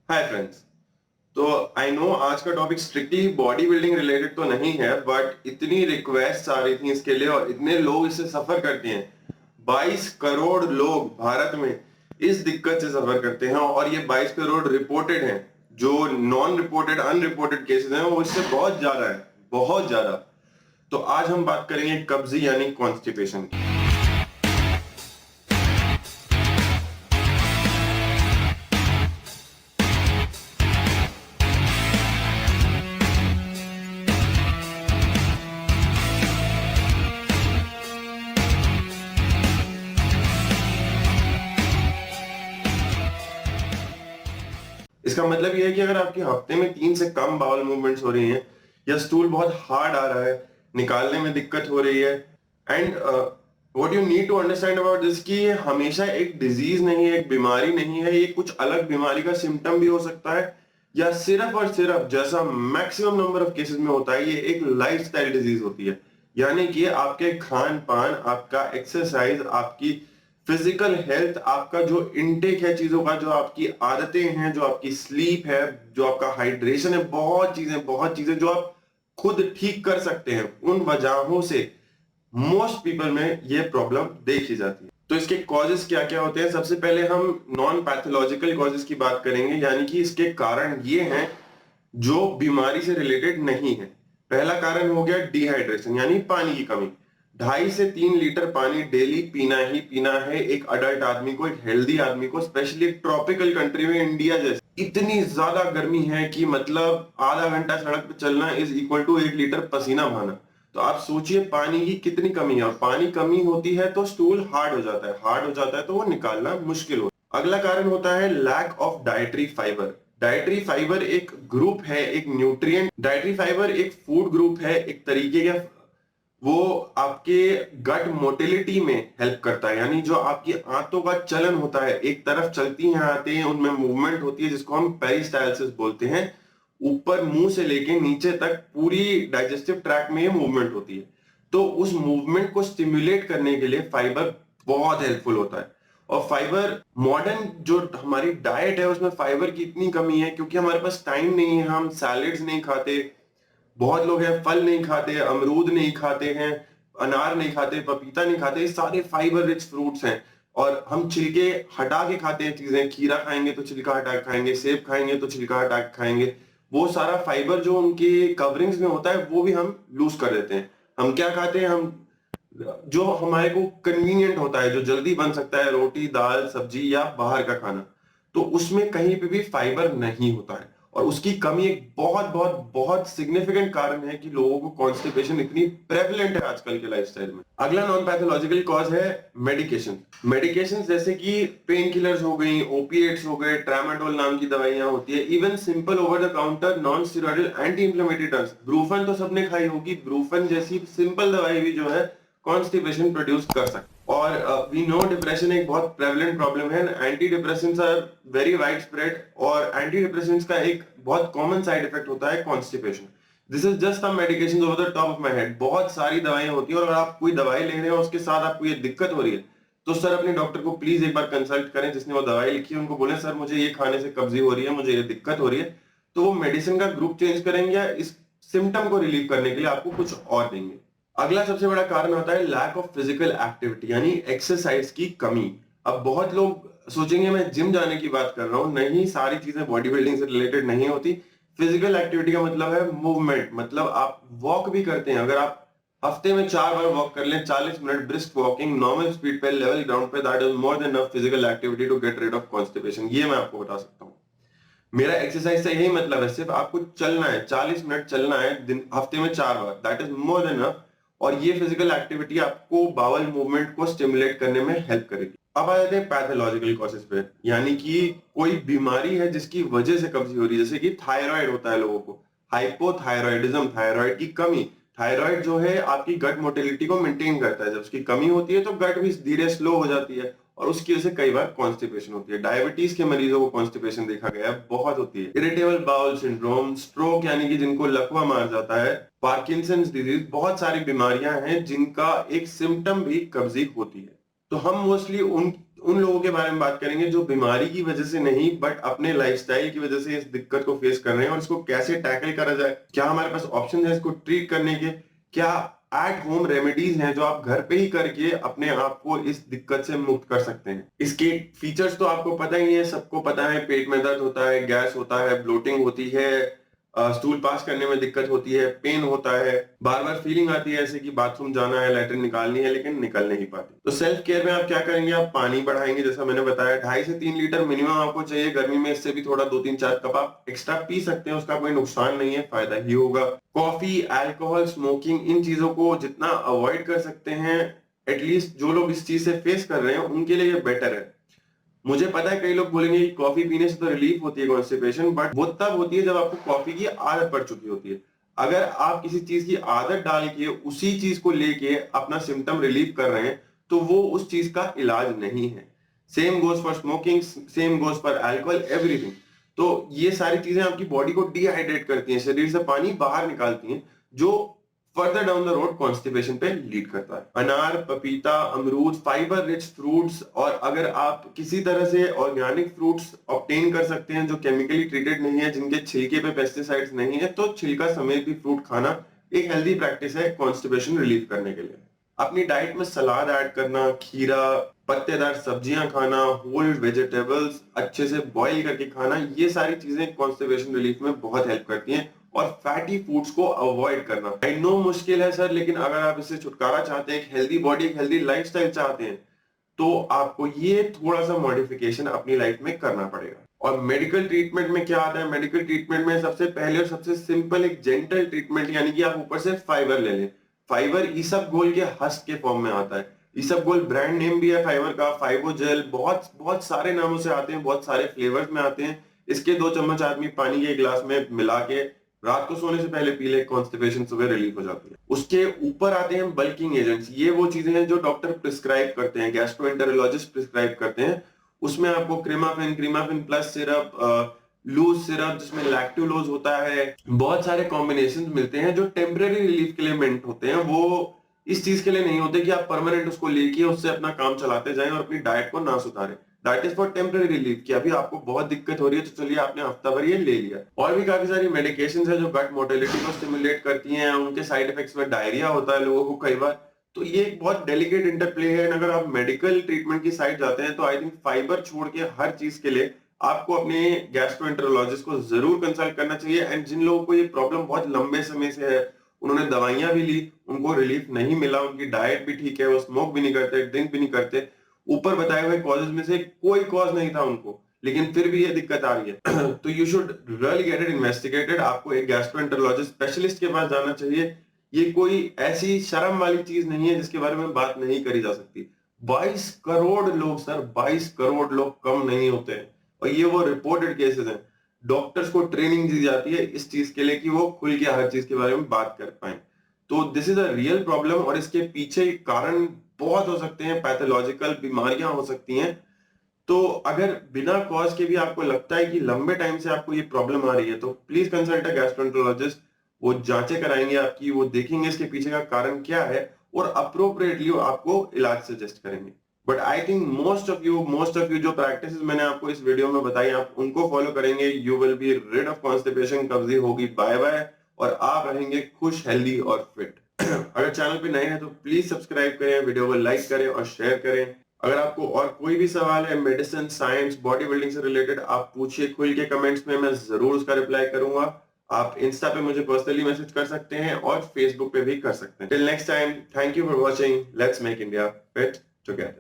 Hi friends. तो I know आज का topic strictly body building related तो नहीं है, बट इतनी रिक्वेस्ट आ रही थी इसके लिए और इतने लोग इससे सफर करते हैं। 22 करोड़ लोग भारत में इस दिक्कत से सफर करते हैं और ये 22 करोड़ रिपोर्टेड हैं। जो नॉन रिपोर्टेड अनरिपोर्टेड केसेस हैं वो इससे बहुत ज्यादा है, बहुत ज्यादा। तो आज हम बात करेंगे कब्जी यानी कॉन्स्टिपेशन की। इसका मतलब ये है कि अगर आपके हफ्ते में 3 से कम बाउल मूवमेंट्स हो रही हैं या स्टूल बहुत हार्ड आ रहा है, निकालने में दिक्कत हो रही है, and what you need to understand about this कि ये हमेशा एक डिजीज नहीं है, एक बीमारी नहीं है, ये कुछ अलग बीमारी का सिम्टम भी हो सकता है या सिर्फ और सिर्फ जैसा मैक्सिमम नंबर ऑफ केसेस में होता है ये एक लाइफस्टाइल डिजीज होती है। यानी कि आपके खान पान, आपका एक्सरसाइज, आपकी फिजिकल हेल्थ, आपका जो इनटेक है चीजों का, जो आपकी आदतें हैं, जो आपकी स्लीप है, जो आपका हाइड्रेशन है, बहुत चीजें जो आप खुद ठीक कर सकते हैं, उन वजहों से मोस्ट पीपल में ये प्रॉब्लम देखी जाती है। तो इसके कॉजेस क्या क्या होते हैं? सबसे पहले हम नॉन पैथोलॉजिकल कॉजेस की बात करेंगे, यानी कि इसके कारण ये हैं जो बीमारी से रिलेटेड नहीं है। पहला कारण हो गया डिहाइड्रेशन यानी पानी की कमी। 2.5 से 3 लीटर पानी डेली पीना ही पीना है एक अडल्ट आदमी को, एक हेल्दी आदमी को, स्पेशली एक ट्रॉपिकल कंट्री में इंडिया जैसे इतनी ज्यादा गर्मी है कि मतलब आधा घंटा सड़क पे चलना इज इक्वल टू 1 लीटर पसीना बहाना। तो आप सोचिए पानी की कितनी कमी है, और पानी कमी होती है तो स्टूल हार्ड हो जाता है, हार्ड हो जाता है तो वो निकालना मुश्किल होता है। अगला कारण होता है lack of dietary fibre. Dietary fibre एक ग्रुप है, एक न्यूट्रिएंट। डाइटरी फाइबर एक फूड ग्रुप है, एक तरीके का, वो आपके गट मोटिलिटी में हेल्प करता है। यानी जो आपकी आंतों का चलन होता है, एक तरफ चलती हैं आते, उनमें मूवमेंट होती है जिसको हम पेरिस्टालसिस बोलते हैं। ऊपर मुंह से लेके नीचे तक पूरी डाइजेस्टिव ट्रैक्ट में ये मूवमेंट होती है। तो उस मूवमेंट को स्टिमुलेट करने के लिए फाइबर बहुत हेल्पफुल होता है। और फाइबर, मॉडर्न जो हमारी डाइट है उसमें फाइबर की इतनी कमी है क्योंकि हमारे पास टाइम नहीं है, हम सैलेड्स नहीं खाते, बहुत लोग हैं फल नहीं खाते, अमरूद नहीं खाते हैं, अनार नहीं खाते, पपीता नहीं खाते, ये सारे फाइबर रिच फ्रूट्स हैं। और हम छिलके हटा के खाते हैं चीजें, खीरा खाएंगे तो छिलका हटा के खाएंगे, सेब खाएंगे तो छिलका हटा के खाएंगे। वो सारा फाइबर जो उनके कवरिंग्स में होता है वो भी हम लूज कर देते हैं। हम क्या खाते हैं? हम जो हमारे को कन्वीनियंट होता है, जो जल्दी बन सकता है, रोटी दाल सब्जी या बाहर का खाना, तो उसमें कहीं पे भी फाइबर नहीं होता है। और उसकी कमी एक बहुत बहुत बहुत सिग्निफिकेंट कारण है कि लोगों को कॉन्स्टिपेशन इतनी प्रेवलेंट है आजकल के लाइफस्टाइल में। अगला नॉन पैथोलॉजिकल कॉज है मेडिकेशन। मेडिकेशन जैसे कि पेन किलर्स हो गई, ओपिएट्स हो गए, ट्रामाडोल नाम की दवाइयां होती है, even simple over the counter non steroidal anti inflammatory drugs. Brufen तो सबने खाई होगी, ब्रूफन जैसी सिंपल दवाई भी जो है कॉन्स्टिपेशन प्रोड्यूस कर सकते। और वी नो डिप्रेशन एक बहुत प्रेवलेंट प्रॉब्लम है। Antidepressants are very widespread और एंटी डिप्रेसेंट्स का एक बहुत कॉमन साइड इफेक्ट होता है constipation. This is just some medication over the top of my head. बहुत सारी दवाइयां होती है और अगर आप कोई दवाई ले रहे हो उसके साथ आपको ये दिक्कत हो रही है तो सर अपने डॉक्टर को प्लीज एक बार कंसल्ट करें जिसने वो दवाई लिखी है। उनको बोले सर मुझे ये खाने से कब्जी हो रही है, मुझे ये दिक्कत हो रही है, तो वो मेडिसिन का ग्रुप चेंज करेंगे या इस सिम्टम को रिलीव करने के लिए आपको कुछ और देंगे। अगला सबसे बड़ा कारण होता है लैक ऑफ फिजिकल एक्टिविटी यानी एक्सरसाइज की कमी। अब बहुत लोग सोचेंगे मैं जिम जाने की बात कर रहा हूं, नहीं, सारी चीजें बॉडी बिल्डिंग से रिलेटेड नहीं होती। फिजिकल एक्टिविटी का मतलब है मूवमेंट, मतलब आप वॉक भी करते हैं। अगर आप हफ्ते में 4 बार वॉक कर लें, 40 minute brisk walking normal speed पे लेवल ग्राउंड पे, that is more than enough physical activity to get rid of constipation. ये मैं आपको बता सकता हूँ। मेरा एक्सरसाइज से यही मतलब है, सिर्फ आपको चलना है, 40 मिनट चलना है दिन हफ्ते में 4 बार, that is more than enough. और ये फिजिकल एक्टिविटी आपको बाउल मूवमेंट को स्टिमुलेट करने में हेल्प करेगी। अब आ जाते हैं पैथोलॉजिकल कॉजेस पे, यानी कि कोई बीमारी है जिसकी वजह से कब्जी हो रही है। जैसे कि थायराइड होता है लोगों को, हाइपोथायरॉयडिज्म, थायराइड की कमी। थायराइड जो है आपकी गट मोटिलिटी को मेंटेन करता है, जब उसकी कमी होती है तो गट भी धीरे स्लो हो जाती है और उसकी वजह से कई बार कॉन्स्टिपेशन होती है। डायबिटीज के मरीजों को कॉन्स्टिपेशन देखा गया है, बहुत होती है। इरिटेबल बाउल सिंड्रोम, स्ट्रोक यानी कि जिनको लकवा मार जाता है, पार्किंसंस डिजीज, बहुत सारी बीमारियां हैं जिनका एक सिम्टम भी कब्जी होती है। तो हम मोस्टली उन उन लोगों के बारे में बात करेंगे जो बीमारी की वजह से नहीं बट अपने लाइफस्टाइल की वजह से इस दिक्कत को फेस कर रहे हैं और इसको कैसे टैकल करा जाए, क्या हमारे पास ऑप्शन है इसको ट्रीट करने के, क्या एट होम रेमेडीज हैं जो आप घर पे ही करके अपने आप को इस दिक्कत से मुक्त कर सकते हैं। इसके फीचर्स तो आपको पता ही है, सबको पता है, पेट में दर्द होता है, गैस होता है, ब्लोटिंग होती है, स्टूल पास करने में दिक्कत होती है, पेन होता है, बार बार फीलिंग आती है ऐसे कि बाथरूम जाना है, लैट्रिन निकालनी है लेकिन निकल नहीं पाती। तो सेल्फ केयर में आप क्या करेंगे, आप पानी बढ़ाएंगे, जैसा मैंने बताया 2.5 से 3 लीटर मिनिमम आपको चाहिए। गर्मी में इससे भी थोड़ा 2-3-4 कप आप एक्स्ट्रा पी सकते हैं, उसका कोई नुकसान नहीं है, फायदा ही होगा। कॉफी, अल्कोहल, स्मोकिंग, इन चीजों को जितना अवॉइड कर सकते हैं, एटलीस्ट जो लोग इस चीज से फेस कर रहे हैं उनके लिए ये बेटर है। मुझे पता है कई लोग बोलेंगे कि कॉफी पीने से तो रिलीफ होती है कॉन्स्टिपेशन, बट वो तब होती है जब आपको कॉफी की आदत पड़ चुकी होती है। अगर आप किसी चीज की आदत डाल के उसी चीज को लेके अपना सिम्टम रिलीव कर रहे हैं तो वो उस चीज का इलाज नहीं है। Same goes for smoking, same goes for alcohol, everything. तो ये सारी चीजें आपकी बॉडी को डिहाइड्रेट करती हैं, शरीर से पानी बाहर निकालती हैं, जो further down the road constipation पे लीड करता है। अनार, पपीता, अमरूद फाइबर रिच फ्रूट्स, और अगर आप किसी तरह से ऑर्गेनिक फ्रूट्स ऑब्टेन कर सकते हैं जो केमिकली ट्रीटेड नहीं है, जिनके छिलके पे पेस्टिसाइड्स नहीं है, तो छिलका समेत भी फ्रूट खाना एक हेल्दी प्रैक्टिस है कॉन्स्टिपेशन रिलीव करने के लिए। अपनी डाइट में सलाद ऐड करना, खीरा, पत्तेदार सब्जियां खाना, होल वेजिटेबल्स अच्छे से बॉईल करके खाना, ये सारी चीजें कॉन्स्टिपेशन रिलीफ में बहुत हेल्प करती हैं। और फैटी फूड्स को अवॉइड करना, आई नो मुश्किल है सर, लेकिन अगर आप इससे छुटकारा चाहते हैं, एक हेल्दी बॉडी, एक हेल्दी लाइफस्टाइल चाहते हैं, तो आपको ये थोड़ा सा मॉडिफिकेशन अपनी लाइफ में करना पड़ेगा। और मेडिकल ट्रीटमेंट में क्या आता है, मेडिकल ट्रीटमेंट में सबसे पहले और सबसे सिंपल एक जेंटल ट्रीटमेंट, यानी कि आप ऊपर से फाइबर ले लें। फाइबर ईसबगोल के हस्क के फॉर्म में आता है। ईसबगोल ब्रांड नेम भी है फाइबर का, फाइबोजेल, बहुत बहुत सारे नामों से आते हैं, बहुत सारे फ्लेवर्स में आते हैं। इसके 2 चम्मच आदमी पानी के गिलास में मिला के रात को सोने से पहले पी ले, कॉन्स्टिपेशन सुबह रिलीफ हो जाती है। उसके ऊपर आते हैं बल्किंग एजेंट्स। ये वो चीजें हैं जो डॉक्टर प्रिस्क्राइब करते हैं, गैस्ट्रोएंटेरोलॉजिस्ट प्रिस्क्राइब करते हैं। उसमें आपको क्रीमाफिन, क्रीमाफिन प्लस सिरप, लूज सिरप जिसमें लैक्टुलोज होता है, बहुत सारे कॉम्बिनेशन मिलते हैं जो टेम्परेरी रिलीफ के लिए मेंट होते हैं। वो इस चीज के लिए नहीं होते कि आप परमानेंट उसको लेके उससे अपना काम चलाते जाएं और अपनी डाइट को ना सुधारें। That is for temporary relief, कि अभी आपको बहुत दिक्कत हो रही है तो चलिए आपने हफ्ता भर ये ले लिया। और भी काफी सारी मेडिकेशंस है जो गट मोटिलिटी को स्टिमुलेट करती हैं, उनके साइड इफेक्ट्स में डायरिया होता है लोगों को कई बार। तो ये एक बहुत डेलिकेट इंटरप्ले है। अगर आप मेडिकल ट्रीटमेंट की साइड जाते हैं तो आई थिंक फाइबर छोड़ के हर चीज के लिए आपको अपने गैस्ट्रोएंटेरोलॉजिस्ट को जरूर कंसल्ट करना चाहिए। एंड जिन लोगों को ये प्रॉब्लम बहुत लंबे समय से है, उन्होंने दवाइयां भी ली, उनको रिलीफ नहीं मिला, उनकी डाइट भी ठीक है, वो स्मोक भी नहीं करते, ड्रिंक भी नहीं करते, ऊपर बताए हुए कॉजेज में से कोई कॉज नहीं था उनको, लेकिन फिर भी ये दिक्कत आ रही है तो you should really get it investigated. आपको एक गैस्ट्रोएंटेरोलॉजिस्ट स्पेशलिस्ट के पास जाना चाहिए। ये कोई ऐसी शर्म वाली चीज नहीं है जिसके बारे में बात नहीं करी जा सकती। 22 करोड़ लोग सर, 22 करोड़ लोग कम नहीं होते हैं, और ये वो रिपोर्टेड केसेस हैं। डॉक्टर्स को ट्रेनिंग दी जाती है इस चीज के लिए कि वो खुल के हर चीज के बारे में बात कर पाए। तो this is a real problem, और इसके पीछे कारण बहुत हो सकते हैं, पैथोलॉजिकल बीमारियां हो सकती हैं। तो अगर बिना कॉज के भी आपको लगता है कि लंबे टाइम से आपको ये प्रॉब्लम आ रही है, तो प्लीज कंसल्ट अ गैस्ट्रोएंटेरोलॉजिस्ट। वो जांचें कराएंगे आपकी, वो देखेंगे इसके पीछे का कारण क्या है, और अप्रोप्रिएटली आपको इलाज सजेस्ट करेंगे। But I think most of you जो प्रैक्टिसेस मैंने आपको इस वीडियो में बताई, आप उनको फॉलो करेंगे, you will be rid of constipation, कब्जी होगी बाय बाय, और आप रहेंगे खुश, हेल्दी और फिट। अगर चैनल पे नए हैं तो प्लीज सब्सक्राइब करें, वीडियो को लाइक करें और शेयर करें। अगर आपको और कोई भी सवाल है मेडिसिन, साइंस, बॉडी बिल्डिंग से रिलेटेड, आप पूछिए खुल के कमेंट्स में, मैं जरूर उसका रिप्लाई करूंगा। आप इंस्टा पे मुझे पर्सनली मैसेज कर सकते हैं और फेसबुक पे भी कर सकते हैं। Till next time, thank you for watching, let's make India fit together.